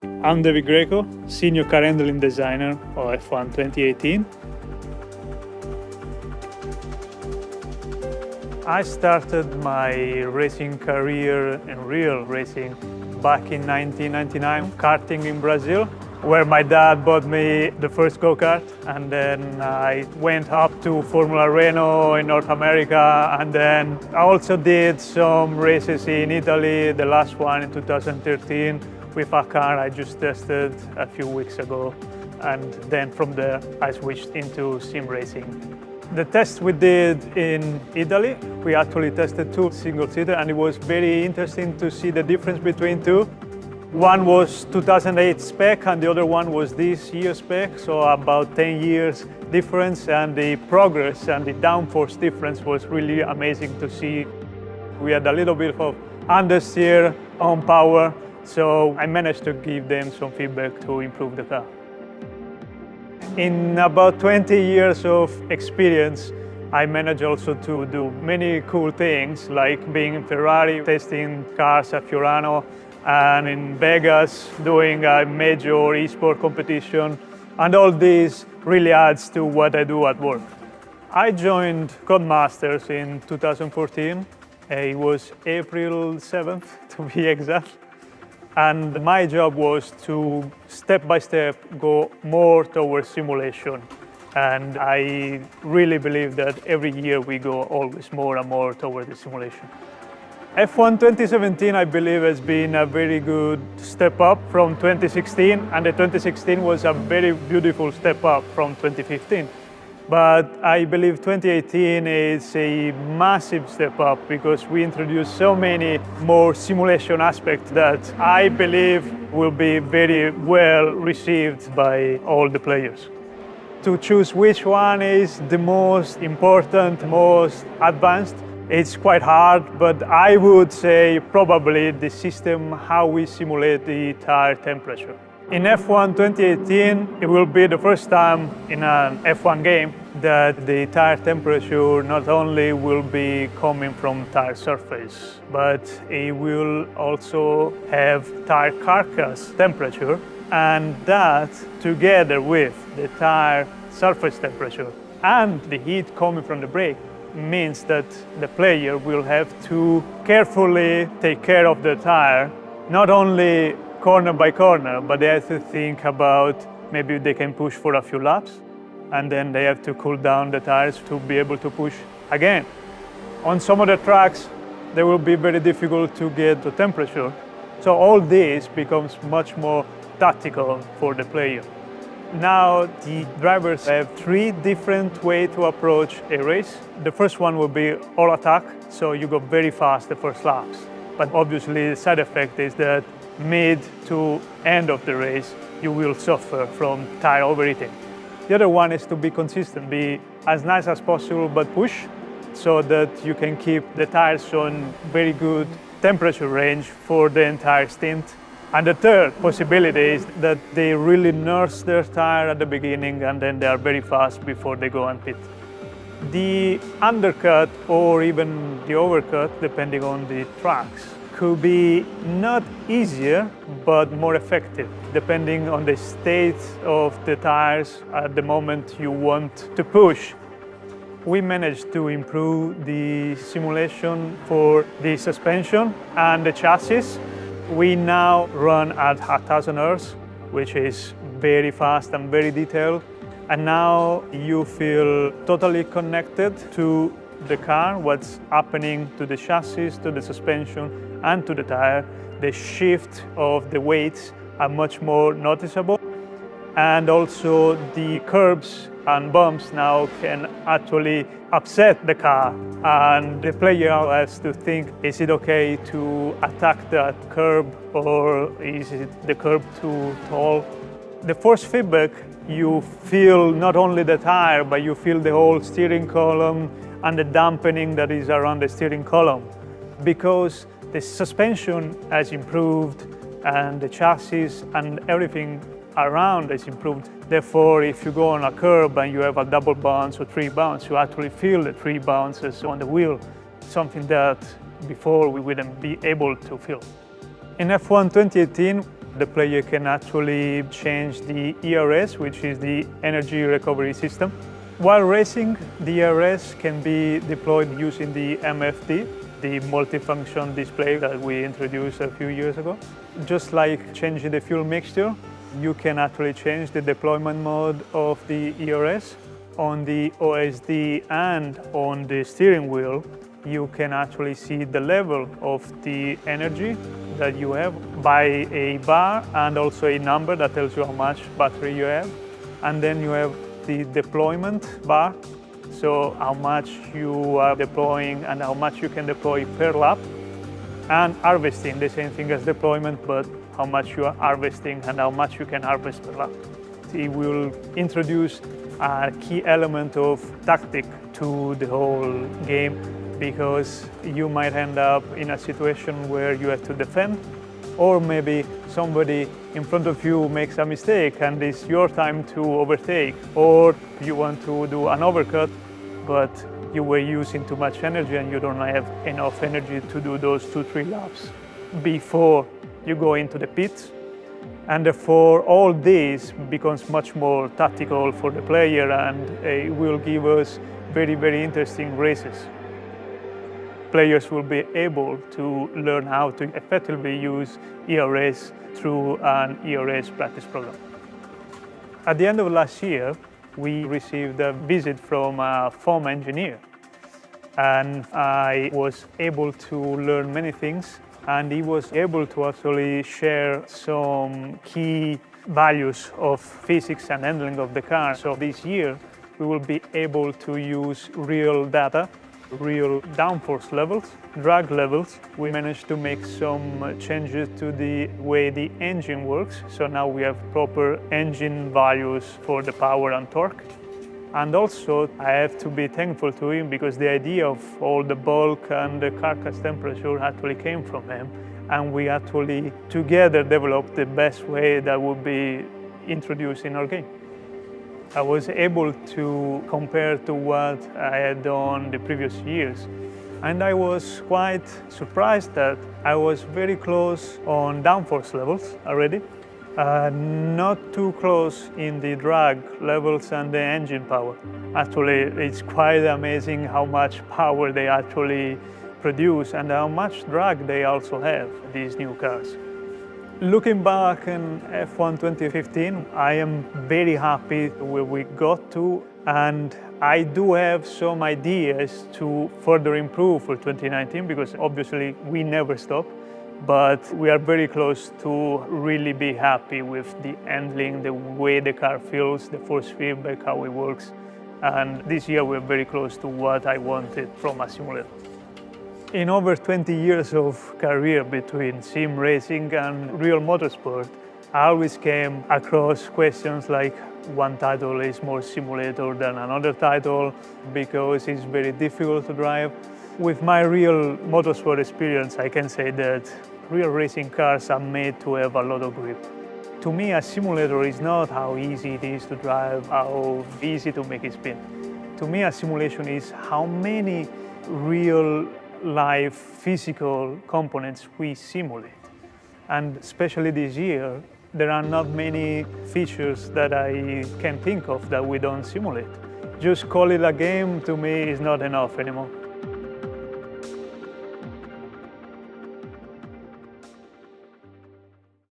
I'm David Greco, Senior Car Handling Designer of F1 2018. I started my racing career in real racing back in 1999, karting in Brazil, where my dad bought me the first go-kart, and then I went up to Formula Renault in North America, and then I also did some races in Italy, the last one in 2013, with a car I just tested a few weeks ago, and then from there I switched into sim racing. The tests we did in Italy, we actually tested two single-seater, and it was very interesting to see the difference between two. One was 2008 spec and the other one was this year spec, so about 10 years difference, and the progress and the downforce difference was really amazing to see. We had a little bit of understeer on power, so I managed to give them some feedback to improve the car. In about 20 years of experience, I managed also to do many cool things, like being in Ferrari, testing cars at Fiorano, and in Vegas, doing a major eSport competition. And all this really adds to what I do at work. I joined Codemasters in 2014. It was April 7th, to be exact. And my job was to, step by step, go more towards simulation. And I really believe that every year we go always more and more towards the simulation. F1 2017, I believe, has been a very good step up from 2016, and the 2016 was a very beautiful step up from 2015. But I believe 2018 is a massive step up because we introduced so many more simulation aspects that I believe will be very well received by all the players. To choose which one is the most important, most advanced, it's quite hard, but I would say probably the system how we simulate the tire temperature. In F1 2018, it will be the first time in an F1 game that the tire temperature not only will be coming from tire surface, but it will also have tire carcass temperature, and that together with the tire surface temperature and the heat coming from the brake means that the player will have to carefully take care of the tire, not only corner by corner, but they have to think about maybe they can push for a few laps, and then they have to cool down the tires to be able to push again. On some of the tracks, they will be very difficult to get the temperature. So all this becomes much more tactical for the player. Now the drivers have three different ways to approach a race. The first one will be all attack, so you go very fast the first laps. But obviously the side effect is that mid to end of the race, you will suffer from tire overheating. The other one is to be consistent, be as nice as possible but push, so that you can keep the tires on very good temperature range for the entire stint. And the third possibility is that they really nurse their tire at the beginning and then they are very fast before they go and pit. The undercut or even the overcut, depending on the tracks, could be not easier but more effective, depending on the state of the tires at the moment you want to push. We managed to improve the simulation for the suspension and the chassis. We now run at 1,000 Hz, which is very fast and very detailed. And now you feel totally connected to the car, what's happening to the chassis, to the suspension, and to the tire. The shift of the weights are much more noticeable. And also the curbs and bumps now can actually upset the car, and the player has to think, is it okay to attack that curb or is it the curb too tall? The force feedback, you feel not only the tire, but you feel the whole steering column and the dampening that is around the steering column, because the suspension has improved and the chassis and everything around is improved. Therefore, if you go on a curb and you have a double bounce or three bounce, you actually feel the three bounces on the wheel, something that before we wouldn't be able to feel. In F1 2018, The player can actually change the ERS, which is the energy recovery system. While racing, the ERS can be deployed using the MFD, the multifunction display that we introduced a few years ago. Just like changing the fuel mixture, you can actually change the deployment mode of the ERS. On the OSD and on the steering wheel, you can actually see the level of the energy that you have by a bar and also a number that tells you how much battery you have. And then you have the deployment bar, so how much you are deploying and how much you can deploy per lap. And harvesting, the same thing as deployment, but how much you are harvesting and how much you can harvest per lap. It will introduce a key element of tactic to the whole game, because you might end up in a situation where you have to defend, or maybe somebody in front of you makes a mistake and it's your time to overtake, or you want to do an overcut, but you were using too much energy and you don't have enough energy to do those 2-3 laps before you go into the pits. And therefore, all this becomes much more tactical for the player, and it will give us very, very interesting races. Players will be able to learn how to effectively use ERS through an ERS practice program. At the end of last year, we received a visit from a foam engineer, and I was able to learn many things, and he was able to actually share some key values of physics and handling of the car. So this year, we will be able to use real data, real downforce levels, drag levels. We managed to make some changes to the way the engine works. So now we have proper engine values for the power and torque. And also, I have to be thankful to him, because the idea of all the bulk and the carcass temperature actually came from him. And we actually together developed the best way that would be introduced in our game. I was able to compare to what I had done the previous years. And I was quite surprised that I was very close on downforce levels already. Not too close in the drag levels and the engine power. Actually, it's quite amazing how much power they actually produce and how much drag they also have, these new cars. Looking back in F1 2015, I am very happy where we got to, and I do have some ideas to further improve for 2019, because obviously we never stop. But we are very close to really be happy with the handling, the way the car feels, the force feedback, how it works. And this year we're very close to what I wanted from a simulator. In over 20 years of career between sim racing and real motorsport, I always came across questions like one title is more simulator than another title because it's very difficult to drive. With my real motorsport experience, I can say that real racing cars are made to have a lot of grip. To me, a simulator is not how easy it is to drive, how easy to make it spin. To me, a simulation is how many real life physical components we simulate. And especially this year, there are not many features that I can think of that we don't simulate. Just call it a game, to me, is not enough anymore.